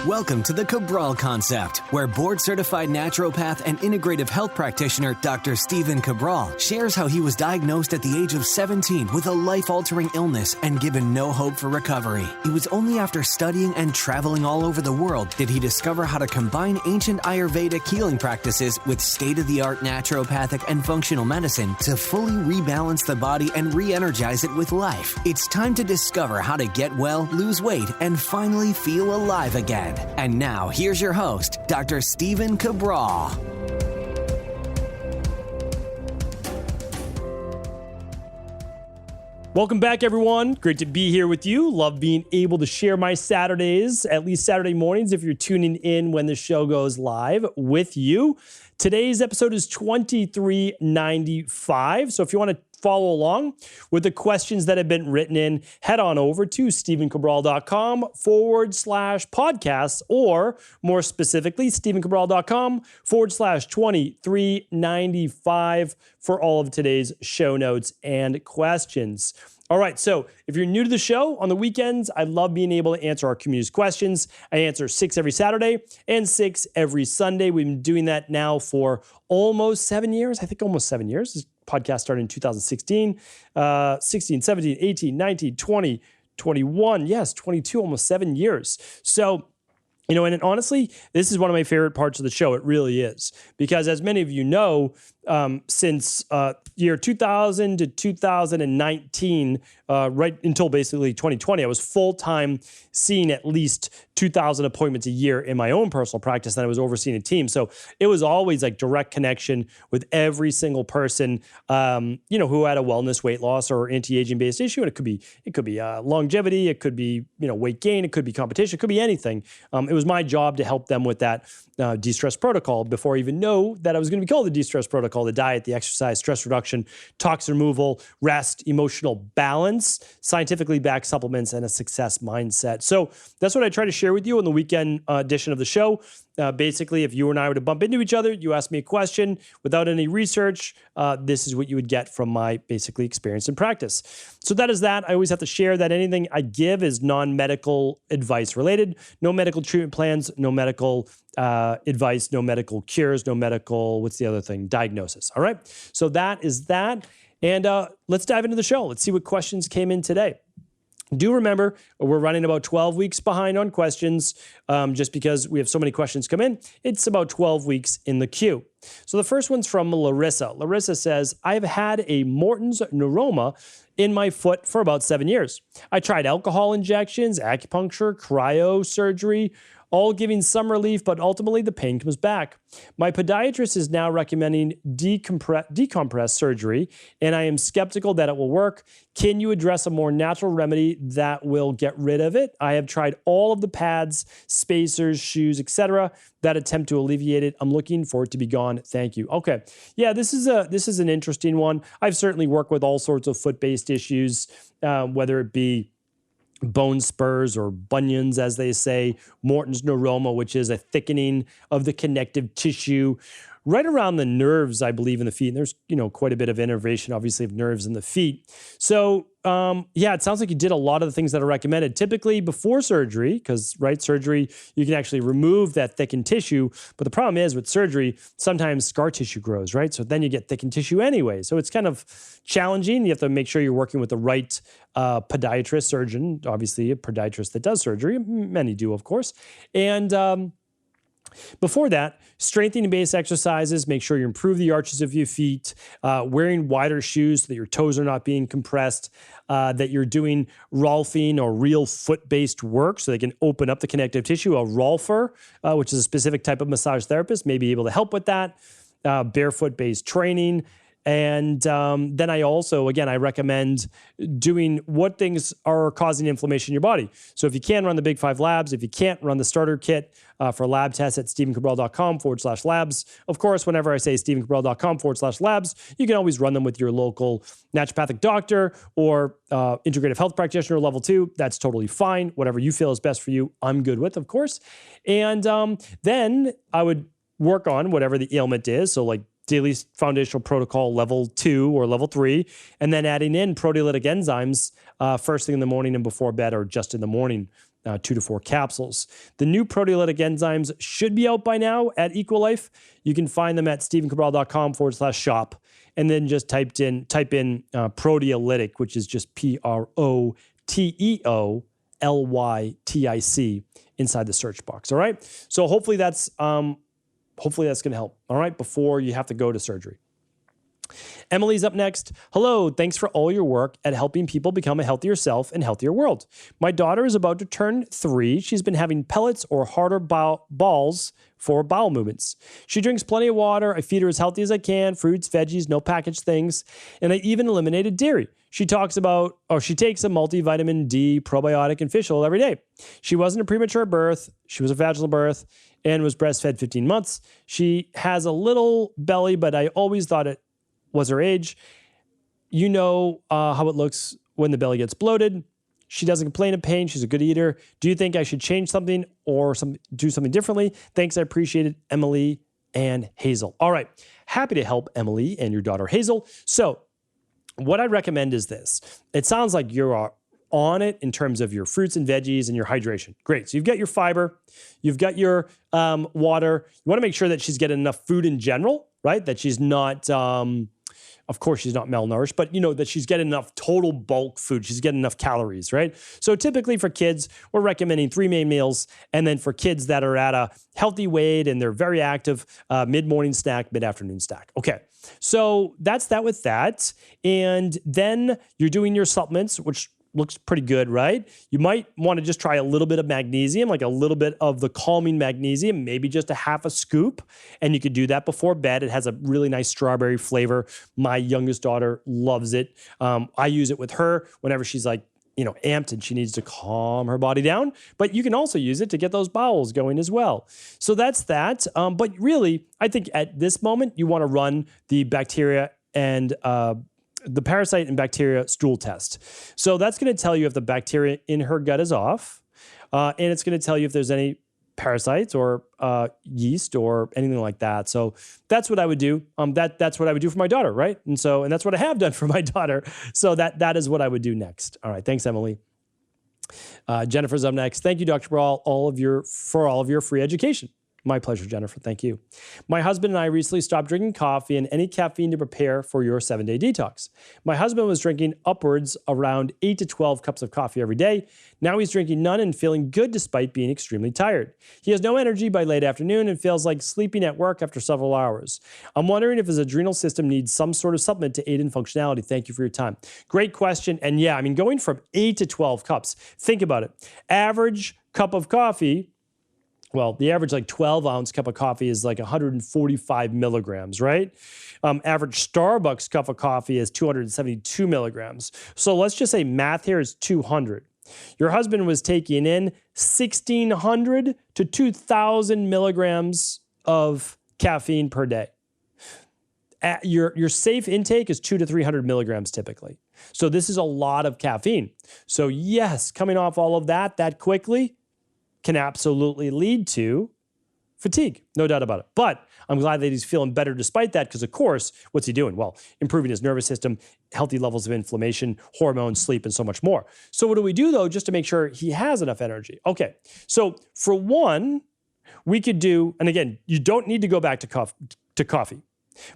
Welcome to the Cabral Concept, where board-certified naturopath and integrative health practitioner Dr. Stephen Cabral shares how he was diagnosed at the age of 17 with a life-altering illness and given no hope for recovery. It was only after studying and traveling all over the world did he discover how to combine ancient Ayurvedic healing practices with state-of-the-art naturopathic and functional medicine to fully rebalance the body and re-energize it with life. It's time to discover how to get well, lose weight, and finally feel alive again. And now, here's your host, Dr. Stephen Cabral. Welcome back, everyone. Great to be here with you. Love being able to share my Saturdays, at least Saturday mornings, if you're tuning in when the show goes live with you. Today's episode is 2395. So if you want to follow along with the questions that have been written in, head on over to stephencabral.com/podcasts, or more specifically, stephencabral.com/2395 for all of today's show notes and questions. All right, so if you're new to the show, on the weekends, I love being able to answer our community's questions. I answer 6 every Saturday and 6 every Sunday. We've been doing that now for almost 7 years. I think almost 7 years. This podcast started in 2016, 16, 17, 18, 19, 20, 21. Yes, 22, almost 7 years. So, you know, and honestly, this is one of my favorite parts of the show. It really is. Because as many of you know, since year 2000 to 2019, right until basically 2020, I was full-time seeing at least 2,000 appointments a year in my own personal practice, and I was overseeing a team. So it was always like direct connection with every single person, who had a wellness, weight loss, or anti-aging based issue. And it could be longevity, it could be, weight gain, it could be competition, it could be anything. It was my job to help them with that de-stress protocol before I even know that I was going to be called the de-stress protocol: the diet, the exercise, stress reduction, toxin removal, rest, emotional balance, scientifically backed supplements, and a success mindset. So that's what I try to share with you in the weekend edition of the show. Basically, if you and I were to bump into each other, you ask me a question without any research, this is what you would get from my basically experience and practice. So that is that. I always have to share that anything I give is non-medical advice related. No medical treatment plans, no medical advice, no medical cures, no medical, what's the other thing? Diagnosis. All right. So that is that. And let's dive into the show. Let's see what questions came in today. Do remember, we're running about 12 weeks behind on questions just because we have so many questions come in. It's about 12 weeks in the queue. So the first one's from Larissa. Larissa says, I've had a Morton's Neuroma in my foot for about 7 years. I tried alcohol injections, acupuncture, cryo surgery, all giving some relief, but ultimately the pain comes back. My podiatrist is now recommending decompress surgery, and I am skeptical that it will work. Can you address a more natural remedy that will get rid of it? I have tried all of the pads, spacers, shoes, etc. that attempt to alleviate it. I'm looking for it to be gone. Thank you. Okay. Yeah, this is an interesting one. I've certainly worked with all sorts of foot-based issues, whether it be bone spurs or bunions, as they say, Morton's Neuroma, which is a thickening of the connective tissue right around the nerves, I believe, in the feet. And there's, quite a bit of innervation, obviously, of nerves in the feet. So, it sounds like you did a lot of the things that are recommended. Typically before surgery, because, surgery, you can actually remove that thickened tissue. But the problem is with surgery, sometimes scar tissue grows, right? So then you get thickened tissue anyway. So it's kind of challenging. You have to make sure you're working with the right podiatrist, surgeon, obviously a podiatrist that does surgery. Many do, of course. And before that, strengthening base exercises, make sure you improve the arches of your feet, wearing wider shoes so that your toes are not being compressed, that you're doing Rolfing or real foot-based work so they can open up the connective tissue. A Rolfer, which is a specific type of massage therapist, may be able to help with that. Barefoot-based training. And then I also, again, I recommend doing what things are causing inflammation in your body. So if you can run the Big 5 labs, if you can't run the starter kit for lab tests at stephencabral.com/labs. Of course, whenever I say stephencabral.com/labs, you can always run them with your local naturopathic doctor or integrative health practitioner level 2. That's totally fine. Whatever you feel is best for you, I'm good with, of course. And then I would work on whatever the ailment is. So like daily foundational protocol level 2 or level 3, and then adding in proteolytic enzymes first thing in the morning and before bed or just in the morning, 2 to 4 capsules. The new proteolytic enzymes should be out by now at Equilife. You can find them at stevencabral.com/shop, and then just type in proteolytic, which is just PROTEOLYTIC inside the search box. All right. So hopefully that's going to help. All right. Before you have to go to surgery. Emily's up next. Hello, thanks for all your work at helping people become a healthier self and healthier world. My daughter is about to turn 3. She's been having pellets or harder balls for bowel movements. She drinks plenty of water. I feed her as healthy as I can, fruits, veggies, no packaged things, and I even eliminated dairy. She takes a multivitamin D, probiotic, and fish oil every day. She wasn't a premature birth. She was a vaginal birth and was breastfed 15 months. She has a little belly, but I always thought it was her age. You know how it looks when the belly gets bloated. She doesn't complain of pain. She's a good eater. Do you think I should change something or do something differently? Thanks, I appreciate it, Emily and Hazel. All right, happy to help Emily and your daughter Hazel. So what I recommend is this. It sounds like you're on it in terms of your fruits and veggies and your hydration. Great. So you've got your fiber, you've got your water. You want to make sure that she's getting enough food in general, right? That she's not... of course, she's not malnourished, but that she's getting enough total bulk food. She's getting enough calories, right? So typically for kids, we're recommending 3 main meals. And then for kids that are at a healthy weight and they're very active, mid-morning snack, mid-afternoon snack. Okay, so that's that with that. And then you're doing your supplements, which looks pretty good, right? You might want to just try a little bit of magnesium, like a little bit of the calming magnesium, maybe just a half a scoop. And you could do that before bed. It has a really nice strawberry flavor. My youngest daughter loves it. I use it with her whenever she's like, amped and she needs to calm her body down. But you can also use it to get those bowels going as well. So that's that. But really, I think at this moment, you want to run the bacteria and the parasite and bacteria stool test. So that's going to tell you if the bacteria in her gut is off, and it's going to tell you if there's any parasites or yeast or anything like that. So that's what I would do. That's what I would do for my daughter, right? And that's what I have done for my daughter. So that is what I would do next. All right, thanks, Emily. Jennifer's up next. Thank you, Dr. Cabral, for all of your free education. My pleasure, Jennifer. Thank you. My husband and I recently stopped drinking coffee and any caffeine to prepare for your 7-day detox. My husband was drinking upwards around 8 to 12 cups of coffee every day. Now he's drinking none and feeling good despite being extremely tired. He has no energy by late afternoon and feels like sleeping at work after several hours. I'm wondering if his adrenal system needs some sort of supplement to aid in functionality. Thank you for your time. Great question. And yeah, going from 8 to 12 cups, think about it. Average cup of coffee, well, the average 12-ounce cup of coffee is 145 milligrams, right? Average Starbucks cup of coffee is 272 milligrams. So let's just say math here is 200. Your husband was taking in 1,600 to 2,000 milligrams of caffeine per day. Your safe intake is 200 to 300 milligrams typically. So this is a lot of caffeine. So yes, coming off all of that quickly can absolutely lead to fatigue, no doubt about it. But I'm glad that he's feeling better despite that because, of course, what's he doing? Well, improving his nervous system, healthy levels of inflammation, hormones, sleep, and so much more. So what do we do, though, just to make sure he has enough energy? Okay, so for one, we could do, and again, you don't need to go back to coffee.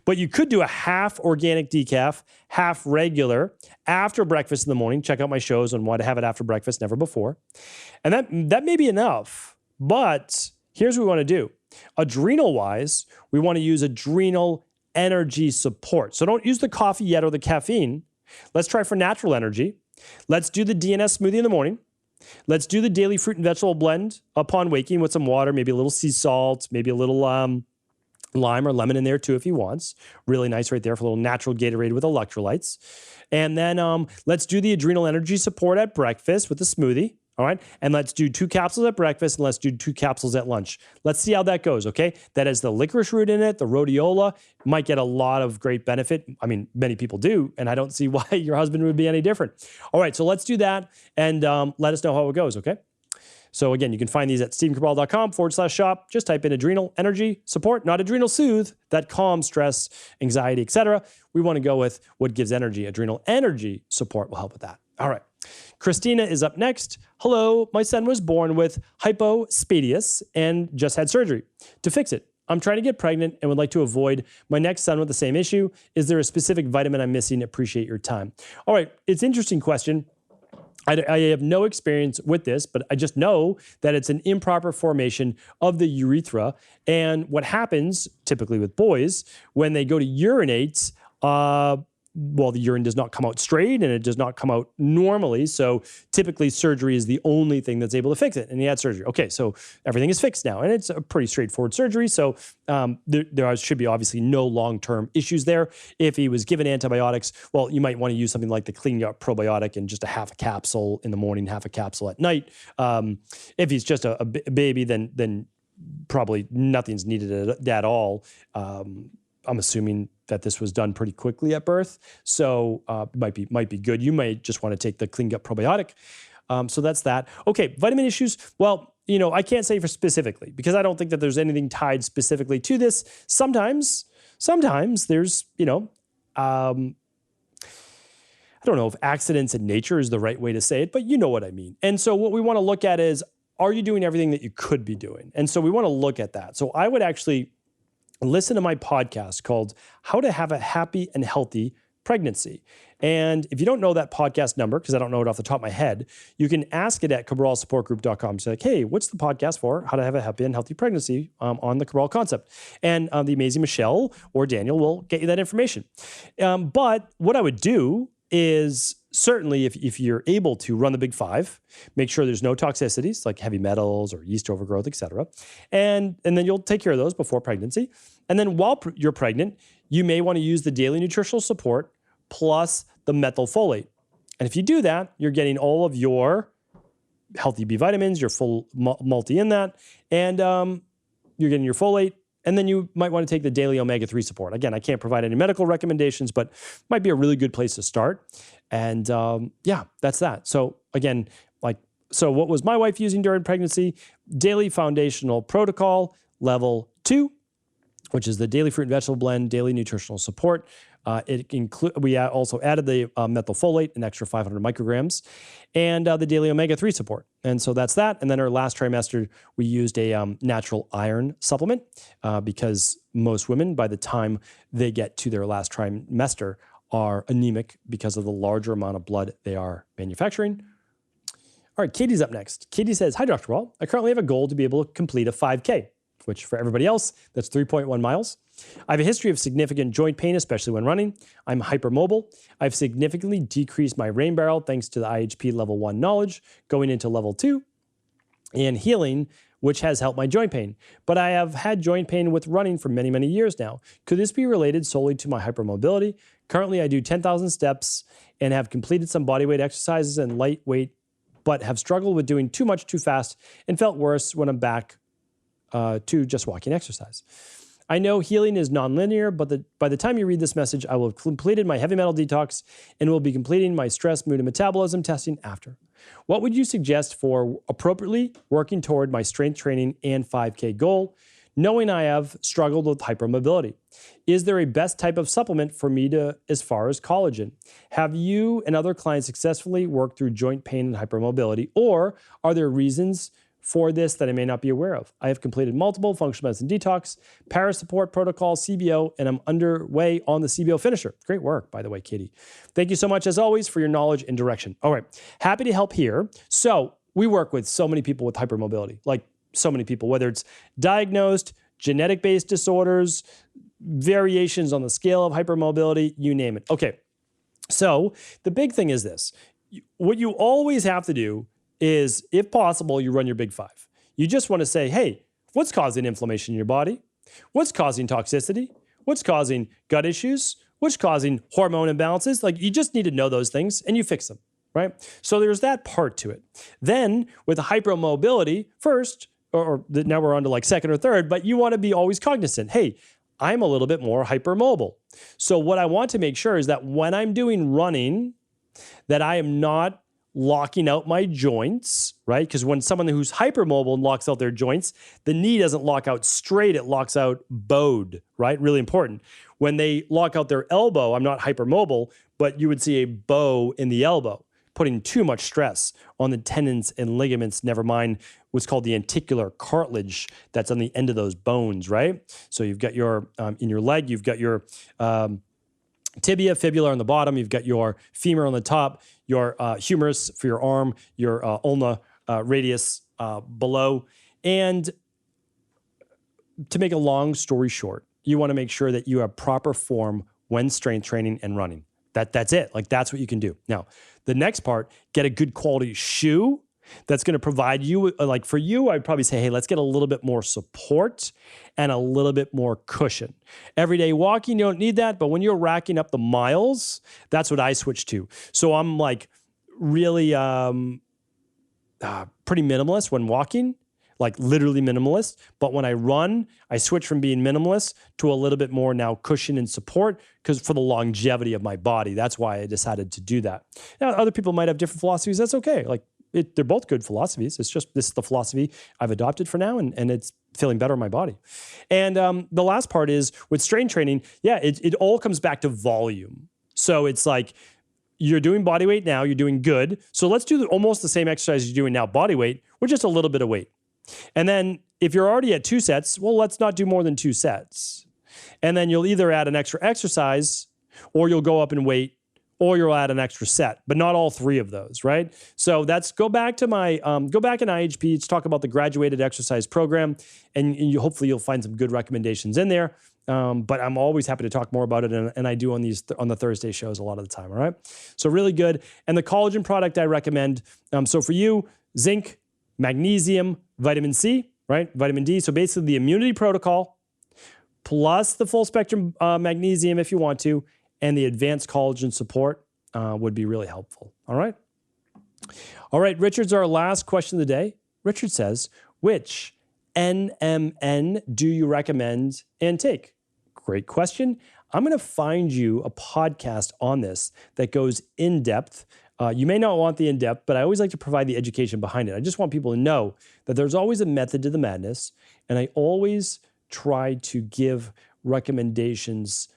But you could do a half organic decaf, half regular after breakfast in the morning. Check out my shows on why to have it after breakfast, never before. And that may be enough. But here's what we want to do. Adrenal-wise, we want to use adrenal energy support. So don't use the coffee yet or the caffeine. Let's try for natural energy. Let's do the DNS smoothie in the morning. Let's do the daily fruit and vegetable blend upon waking with some water, maybe a little sea salt, maybe a little lime or lemon in there too if he wants. Really nice right there for a little natural Gatorade with electrolytes. And then let's do the adrenal energy support at breakfast with the smoothie. All right. And let's do 2 capsules at breakfast and let's do 2 capsules at lunch. Let's see how that goes. Okay. That has the licorice root in it, the rhodiola. Might get a lot of great benefit. Many people do. And I don't see why your husband would be any different. All right. So let's do that and let us know how it goes. Okay. So again, you can find these at stephencabral.com/shop. Just type in adrenal energy support, not adrenal soothe, that calms stress, anxiety, etc. We want to go with what gives energy. Adrenal energy support will help with that. All right. Christina is up next. Hello, my son was born with Hypospadias and just had surgery to fix it. I'm trying to get pregnant and would like to avoid my next son with the same issue. Is there a specific vitamin I'm missing? Appreciate your time. All right. It's an interesting question. I have no experience with this, but I just know that it's an improper formation of the urethra. And what happens typically with boys when they go to urinate, well, the urine does not come out straight and it does not come out normally. So typically surgery is the only thing that's able to fix it. And he had surgery. Okay, so everything is fixed now. And it's a pretty straightforward surgery. So there should be obviously no long-term issues there. If he was given antibiotics, well, you might want to use something like the clean gut probiotic and just a half a capsule in the morning, half a capsule at night. If he's just a baby, then probably nothing's needed at all. I'm assuming that this was done pretty quickly at birth, so might be good. You might just want to take the clean gut probiotic. So that's that. Okay, vitamin issues. Well, I can't say for specifically because I don't think that there's anything tied specifically to this. Sometimes there's, I don't know if accidents in nature is the right way to say it, but you know what I mean. And so what we want to look at is, are you doing everything that you could be doing? And so we want to look at that. So I would actually listen to my podcast called How to Have a Happy and Healthy Pregnancy. And if you don't know that podcast number, because I don't know it off the top of my head, you can ask it at cabralsupportgroup.com. Say, like, hey, what's the podcast for How to Have a Happy and Healthy Pregnancy on the Cabral concept? And the amazing Michelle or Daniel will get you that information. But what I would do is certainly if you're able to run the Big Five, make sure there's no toxicities like heavy metals or yeast overgrowth, et cetera. And then you'll take care of those before pregnancy. And then while you're pregnant, you may want to use the daily nutritional support plus the methylfolate. And if you do that, you're getting all of your healthy B vitamins, your full multi in that, and you're getting your folate. And then you might want to take the daily omega-3 support. Again, I can't provide any medical recommendations, but might be a really good place to start. And yeah, that's that. So again, so what was my wife using during pregnancy? Daily foundational protocol, level 2, which is the daily fruit and vegetable blend, daily nutritional support. We also added the methylfolate, an extra 500 micrograms, and the daily omega-3 support. And so that's that. And then our last trimester, we used a natural iron supplement because most women, by the time they get to their last trimester, are anemic because of the larger amount of blood they are manufacturing. All right, Katie's up next. Katie says, hi, Dr. Wall. I currently have a goal to be able to complete a 5K, which for everybody else, that's 3.1 miles. I have a history of significant joint pain, especially when running. I'm hypermobile. I've significantly decreased my rain barrel thanks to the IHP level 1 knowledge going into level 2 and healing, which has helped my joint pain. But I have had joint pain with running for many, many years now. Could this be related solely to my hypermobility? Currently, I do 10,000 steps and have completed some bodyweight exercises and lightweight, but have struggled with doing too much too fast and felt worse when I'm back to just walking exercise. I know healing is nonlinear, but by the time you read this message, I will have completed my heavy metal detox and will be completing my stress, mood, and metabolism testing after. What would you suggest for appropriately working toward my strength training and 5K goal, knowing I have struggled with hypermobility? Is there a best type of supplement for me as far as collagen? Have you and other clients successfully worked through joint pain and hypermobility, or are there reasons for this that I may not be aware of? I have completed multiple functional medicine detox, para support protocol, CBO, and I'm underway on the CBO finisher. Great work, by the way, Katie. Thank you so much, as always, for your knowledge and direction. All right, happy to help here. So we work with so many people with hypermobility, like so many people, whether it's diagnosed, genetic-based disorders, variations on the scale of hypermobility, you name it. Okay, so the big thing is this. What you always have to do is, if possible, you run your Big Five. You just want to say, hey, what's causing inflammation in your body? What's causing toxicity? What's causing gut issues? What's causing hormone imbalances? Like, you just need to know those things and you fix them, right? So there's that part to it. Then with the hypermobility, first, now we're on to like second or third, but you want to be always cognizant. Hey, I'm a little bit more hypermobile. So what I want to make sure is that when I'm doing running, that I am not locking out my joints, right? Because when someone who's hypermobile locks out their joints, the knee doesn't lock out straight, it locks out bowed, right? Really important. When they lock out their elbow, I'm not hypermobile, but you would see a bow in the elbow, putting too much stress on the tendons and ligaments, never mind what's called the anticular cartilage that's on the end of those bones, right? So you've got your, in your leg, you've got your tibia, fibula on the bottom, you've got your femur on the top, your humerus for your arm, your ulna radius below. And to make a long story short, you want to make sure that you have proper form when strength training and running. That's it. Like, that's what you can do. Now, the next part, get a good quality shoe that's going to provide you, like for you, I'd probably say, hey, let's get a little bit more support and a little bit more cushion. Everyday walking, you don't need that, but when you're racking up the miles, that's what I switch to. So I'm like really pretty minimalist when walking, like literally minimalist. But when I run, I switch from being minimalist to a little bit more now cushion and support, because for the longevity of my body, that's why I decided to do that. Now, other people might have different philosophies. That's okay. Like, they're both good philosophies. It's just, this is the philosophy I've adopted for now, and it's feeling better in my body. And the last part is with strength training, it all comes back to volume. So it's like, you're doing body weight now, you're doing good. So let's do almost the same exercise you're doing now, body weight, with just a little bit of weight. And then if you're already at 2 sets, well, let's not do more than 2 sets. And then you'll either add an extra exercise, or you'll go up in weight, or you'll add an extra set, but not all 3 of those, right? So that's, go back in IHP to talk about the graduated exercise program, and hopefully you'll find some good recommendations in there. But I'm always happy to talk more about it, and I do on the Thursday shows a lot of the time, all right? So really good. And the collagen product I recommend, so for you, zinc, magnesium, vitamin C, right? Vitamin D. So basically the immunity protocol, plus the full spectrum magnesium if you want to, and the advanced collagen support would be really helpful. All right. All right. Richard's our last question of the day. Richard says, which NMN do you recommend and take? Great question. I'm going to find you a podcast on this that goes in depth. You may not want the in-depth, but I always like to provide the education behind it. I just want people to know that there's always a method to the madness, and I always try to give recommendations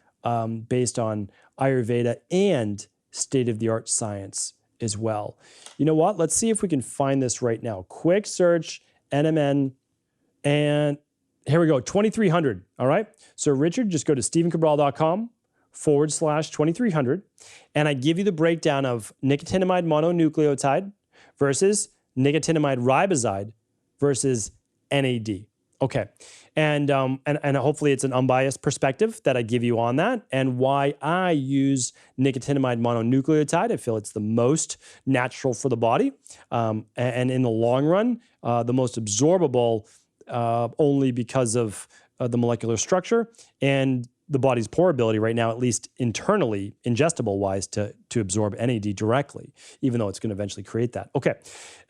based on Ayurveda and state-of-the-art science as well. You know what? Let's see if we can find this right now. Quick search, NMN, and here we go, 2300, all right? So Richard, just go to stephencabral.com/2300, and I give you the breakdown of nicotinamide mononucleotide versus nicotinamide riboside versus NAD. Okay, and hopefully it's an unbiased perspective that I give you on that, and why I use nicotinamide mononucleotide. I feel it's the most natural for the body, and in the long run, the most absorbable, only because of the molecular structure and the body's poor ability right now, at least internally, ingestible-wise, to absorb NAD directly, even though it's going to eventually create that. Okay,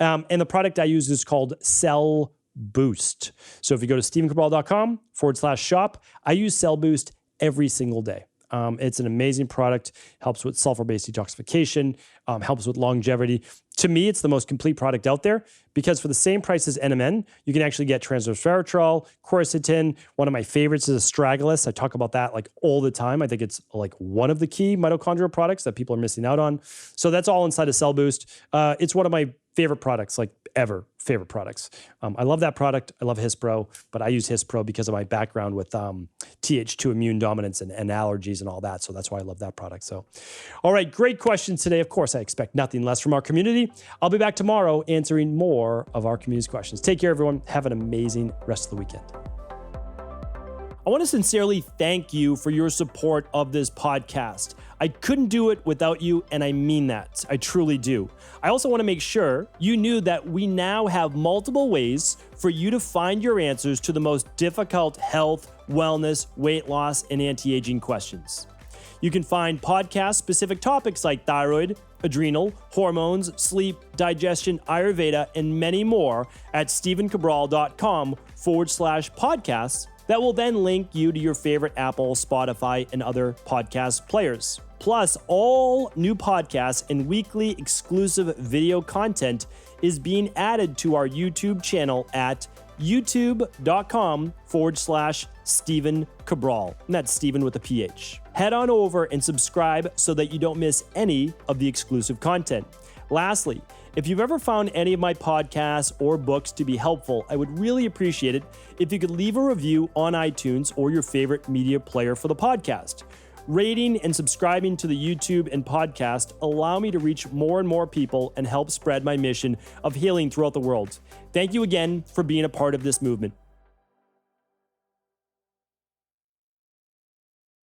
and the product I use is called Cell Boost. So if you go to stephencabral.com/shop, I use Cell Boost every single day. It's an amazing product, helps with sulfur-based detoxification, helps with longevity. To me, it's the most complete product out there, because for the same price as NMN, you can actually get transresveratrol, quercetin. One of my favorites is astragalus. I talk about that like all the time. I think it's like one of the key mitochondrial products that people are missing out on. So that's all inside of Cell Boost. It's one of my favorite products, like ever favorite products. I love that product. I love Hispro, but I use Hispro because of my background with Th2 immune dominance and allergies and all that. So that's why I love that product. So, all right, great questions today. Of course, I expect nothing less from our community. I'll be back tomorrow answering more of our community's questions. Take care, everyone. Have an amazing rest of the weekend. I want to sincerely thank you for your support of this podcast. I couldn't do it without you, and I mean that. I truly do. I also want to make sure you knew that we now have multiple ways for you to find your answers to the most difficult health, wellness, weight loss, and anti-aging questions. You can find podcast-specific topics like thyroid, adrenal, hormones, sleep, digestion, Ayurveda, and many more at stephencabral.com/podcasts that will then link you to your favorite Apple, Spotify, and other podcast players. Plus, all new podcasts and weekly exclusive video content is being added to our YouTube channel at youtube.com/Stephen Cabral. And that's Stephen with a PH. Head on over and subscribe so that you don't miss any of the exclusive content. Lastly, if you've ever found any of my podcasts or books to be helpful, I would really appreciate it if you could leave a review on iTunes or your favorite media player for the podcast. Rating and subscribing to the YouTube and podcast allow me to reach more and more people and help spread my mission of healing throughout the world. Thank you again for being a part of this movement.